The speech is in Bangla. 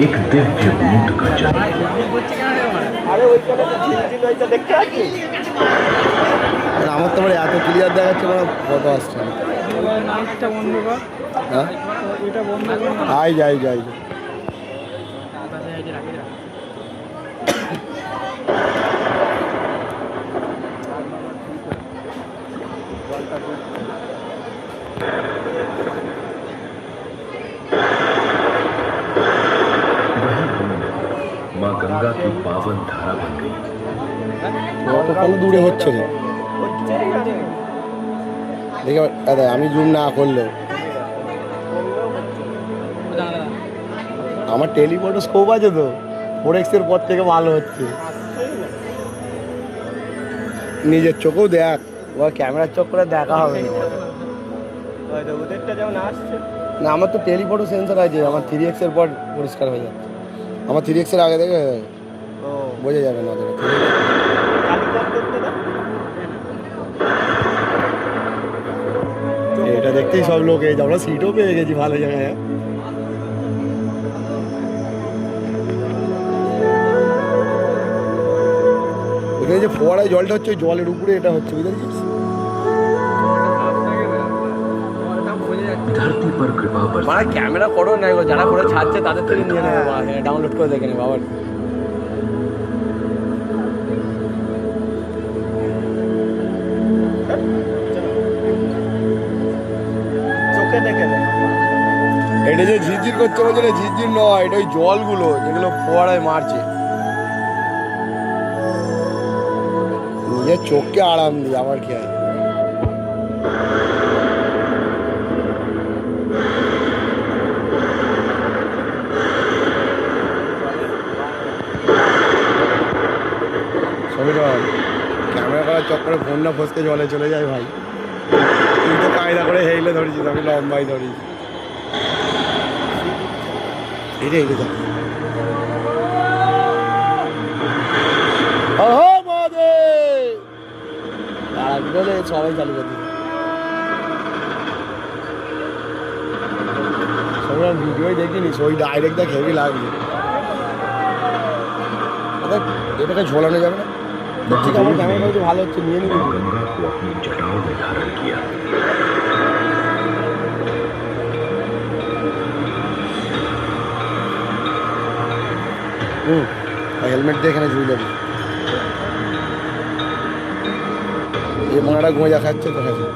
एक दिव्य बूंद का जन्म। আরে ওইখানে তো ঝিলঝিল হইতে দেখতে পাচ্ছি। আমার তো মানে এত ক্লিয়ার দেখাচ্ছে মানে কত আসছে না। লাইটটা বন্ধ কর। হ্যাঁ এটা বন্ধ কর না। আই যাই যাই वही बूंद माँ गंगा की पावन धारा बन गई। কত দূরে হচ্ছে রে দেখে দাদা আমি জুম না করলেও আমার টেলিফটো স্কোপ আছে তো 4x এর পর থেকে ভালো হচ্ছে নিজের চোখেও দেখ ওর ক্যামেরার চোখ করে দেখা হবে না ওদেরটা যেমন আসছে না আমার তো টেলিফটো সেন্সর আছে আমার 3x এর পর পরিষ্কার হয়ে যাচ্ছে আমার 3x এর আগে থেকে বোঝা যাবে না ওদের এটা দেখতেই সব লোক এই আমরা সিটও পেয়ে গেছি ভালো জায়গায় ওখানে যে ফোয়ারায় জলটা হচ্ছে ওই জলের উপরে এটা হচ্ছে বুঝেছিস धरती पर कृपा बरसा। মানে ক্যামেরা করো না এগুলো যারা করে ছাড়ছে তাদের থেকে নিয়ে নেবো ডাউনলোড করে দেখে নেবো আবার চোখে দেখে এটা যে ঝিরঝির করছে বলছে না ঝিরঝির নয় এটা ওই জলগুলো যেগুলো ফোয়ারায় মারছে নিজের চোখকে আরাম দিই আমার কি হয় ক্যামেরা করার চক্করে ফোন না ফসকে জলে চলে যায় ভাই তুই তো কায়দা করে হেইলে ধরেছিস আমি লম্বাই ধরিস এটা এটা দেখ সবাই চালু করে দিল সবাই ভিডিওই দেখিনি ওই ডাইরেক্ট দেখ হেভি লাগবে এটাকে ঝোলানো যাবে না ঠিক আমার ক্যামেরা তো ভালো হচ্ছে নিয়ে নিবি गंगा को अपनी जटाओं में धारण किया। হেলমেট দিয়ে এখানে ঝুলে যাবি এই মোনাটা গোঁজা খাচ্ছে তো খাচ্ছে